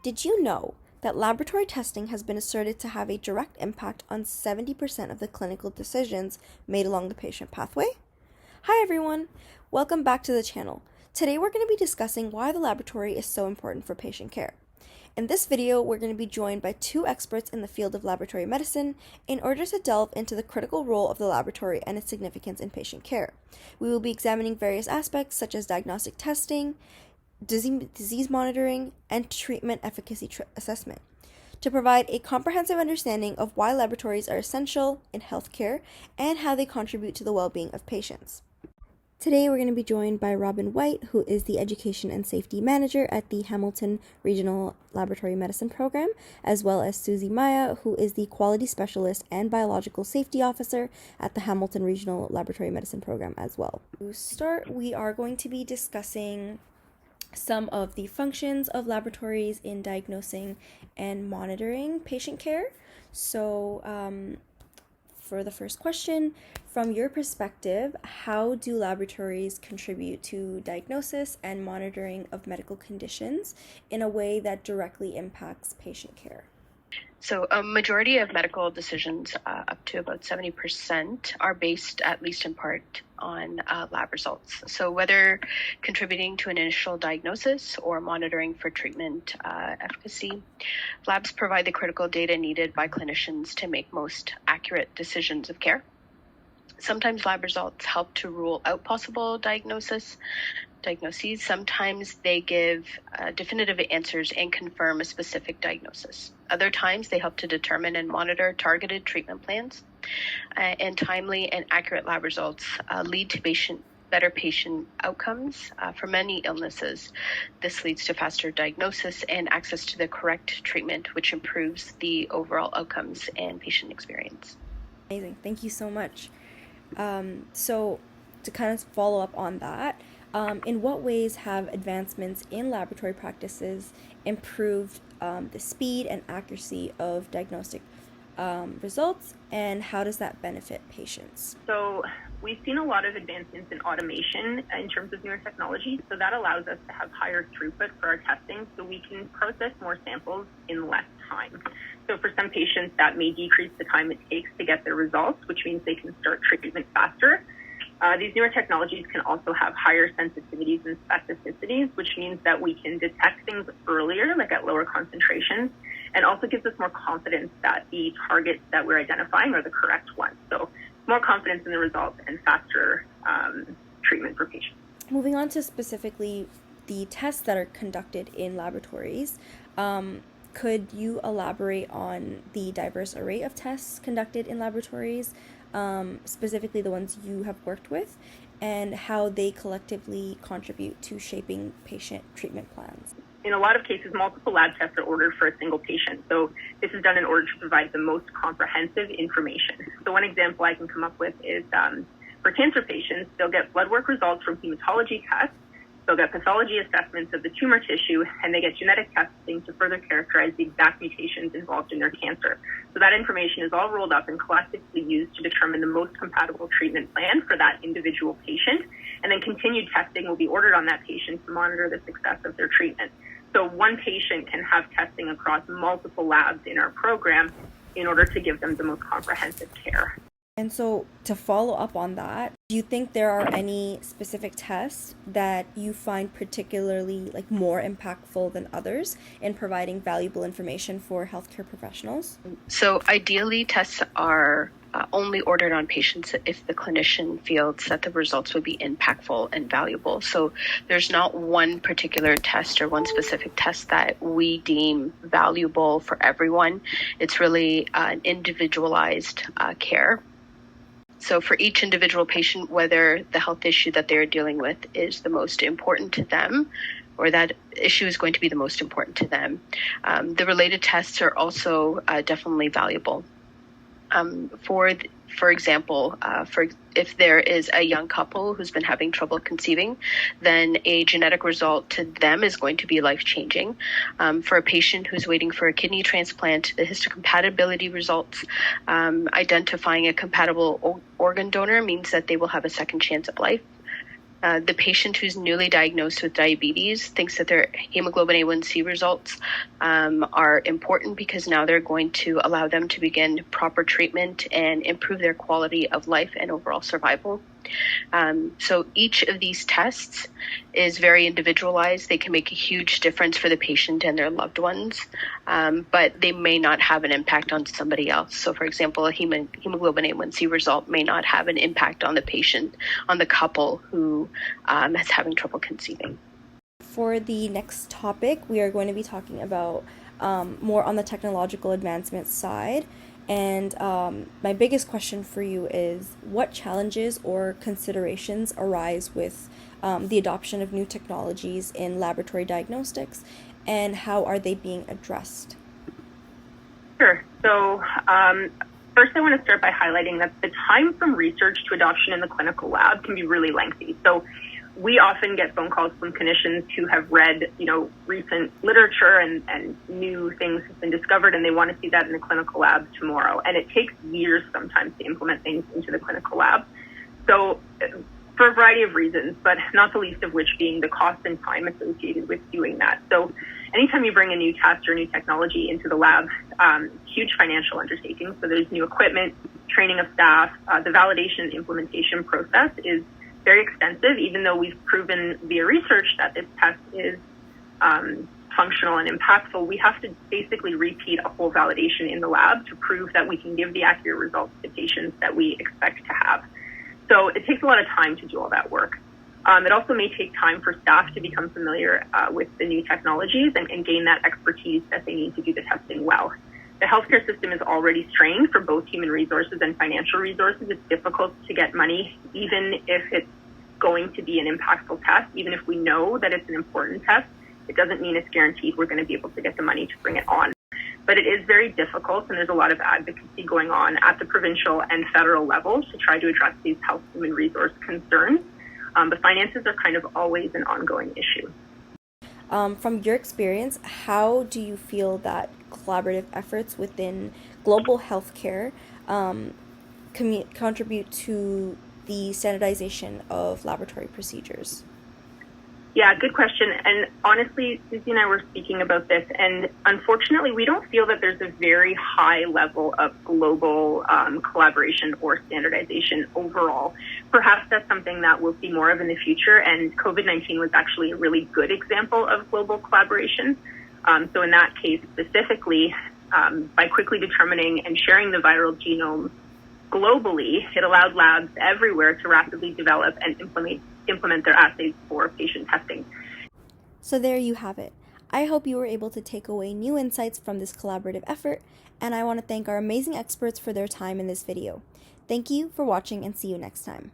Did you know that laboratory testing has been asserted to have a direct impact on 70% of the clinical decisions made along the patient pathway? Hi everyone, welcome back to the channel. Today we're going to be discussing why the laboratory is so important for patient care. In this video, we're going to be joined by two experts in the field of laboratory medicine in order to delve into the critical role of the laboratory and its significance in patient care. We will be examining various aspects such as diagnostic testing, disease monitoring, and treatment efficacy assessment to provide a comprehensive understanding of why laboratories are essential in healthcare and how they contribute to the well-being of patients. Today, we're going to be joined by Robin White, who is the Education and Safety Manager at the Hamilton Regional Laboratory Medicine Program, as well as Susie Maya, who is the Quality Specialist and Biological Safety Officer at the Hamilton Regional Laboratory Medicine Program as well. To start, we are going to be discussing some of the functions of laboratories in diagnosing and monitoring patient care. So, for the first question, from your perspective, how do laboratories contribute to diagnosis and monitoring of medical conditions in a way that directly impacts patient care? So a majority of medical decisions, up to about 70%, are based, at least in part, on lab results. So whether contributing to an initial diagnosis or monitoring for treatment efficacy, labs provide the critical data needed by clinicians to make most accurate decisions of care. Sometimes lab results help to rule out possible diagnoses. Sometimes they give definitive answers and confirm a specific diagnosis. Other times they help to determine and monitor targeted treatment plans. And timely and accurate lab results lead to better patient outcomes for many illnesses. This leads to faster diagnosis and access to the correct treatment, which improves the overall outcomes and patient experience. Amazing. Thank you so much. So to kind of follow up on that, in what ways have advancements in laboratory practices improved the speed and accuracy of diagnostic results, and how does that benefit patients? So we've seen a lot of advancements in automation in terms of newer technology, so that allows us to have higher throughput for our testing, so we can process more samples in less time. So for some patients, that may decrease the time it takes to get their results, which means they can start treatment faster. These newer technologies can also have higher sensitivities and specificities, which means that we can detect things earlier, like at lower concentrations, and also gives us more confidence that the targets that we're identifying are the correct ones. So more confidence in the results and faster treatment for patients. Moving on to specifically the tests that are conducted in laboratories, could you elaborate on the diverse array of tests conducted in laboratories, specifically the ones you have worked with, and how they collectively contribute to shaping patient treatment plans? In a lot of cases, multiple lab tests are ordered for a single patient. So this is done in order to provide the most comprehensive information. So one example I can come up with is for cancer patients, they'll get blood work results from hematology tests. They'll get pathology assessments of the tumor tissue, and they get genetic testing to further characterize the exact mutations involved in their cancer. So that information is all rolled up and collectively used to determine the most compatible treatment plan for that individual patient. And then continued testing will be ordered on that patient to monitor the success of their treatment. So one patient can have testing across multiple labs in our program in order to give them the most comprehensive care. And so to follow up on that, do you think there are any specific tests that you find particularly more impactful than others in providing valuable information for healthcare professionals? So ideally, tests are only ordered on patients if the clinician feels that the results would be impactful and valuable. So there's not one particular test or one specific test that we deem valuable for everyone. It's really an individualized care. So for each individual patient, whether the health issue that they're dealing with is the most important to them, or that issue is going to be the most important to them, the related tests are also definitely valuable. For example, if there is a young couple who's been having trouble conceiving, then a genetic result to them is going to be life-changing. For a patient who's waiting for a kidney transplant, the histocompatibility results, identifying a compatible organ donor means that they will have a second chance of life. The patient who's newly diagnosed with diabetes thinks that their hemoglobin A1C results are important because now they're going to allow them to begin proper treatment and improve their quality of life and overall survival. So each of these tests is very individualized. They can make a huge difference for the patient and their loved ones, but they may not have an impact on somebody else. So for example, a hemoglobin A1C result may not have an impact on the patient, on the couple who is having trouble conceiving. For the next topic, we are going to be talking about more on the technological advancement side. And my biggest question for you is, what challenges or considerations arise with the adoption of new technologies in laboratory diagnostics, and how are they being addressed? Sure. So first I want to start by highlighting that the time from research to adoption in the clinical lab can be really lengthy. So we often get phone calls from clinicians who have read, recent literature and new things have been discovered, and they want to see that in the clinical lab tomorrow. And it takes years sometimes to implement things into the clinical lab. So for a variety of reasons, but not the least of which being the cost and time associated with doing that. So anytime you bring a new test or new technology into the lab, huge financial undertaking. So there's new equipment, training of staff, the validation and implementation process is very extensive. Even though we've proven via research that this test is functional and impactful, we have to basically repeat a whole validation in the lab to prove that we can give the accurate results to patients that we expect to have. So it takes a lot of time to do all that work. It also may take time for staff to become familiar with the new technologies and gain that expertise that they need to do the testing well. The healthcare system is already strained for both human resources and financial resources. It's difficult to get money, even if it's going to be an impactful test. Even if we know that it's an important test, it doesn't mean it's guaranteed we're going to be able to get the money to bring it on. But it is very difficult, and there's a lot of advocacy going on at the provincial and federal levels to try to address these health human resource concerns. But finances are kind of always an ongoing issue. From your experience, how do you feel that collaborative efforts within global healthcare contribute to the standardization of laboratory procedures? Yeah, good question. And honestly, Susie and I were speaking about this, and unfortunately, we don't feel that there's a very high level of global collaboration or standardization overall. Perhaps that's something that we'll see more of in the future, and COVID-19 was actually a really good example of global collaboration. So in that case specifically, by quickly determining and sharing the viral genome globally, it allowed labs everywhere to rapidly develop and implement their assays for patient testing. So there you have it. I hope you were able to take away new insights from this collaborative effort, and I want to thank our amazing experts for their time in this video. Thank you for watching, and see you next time.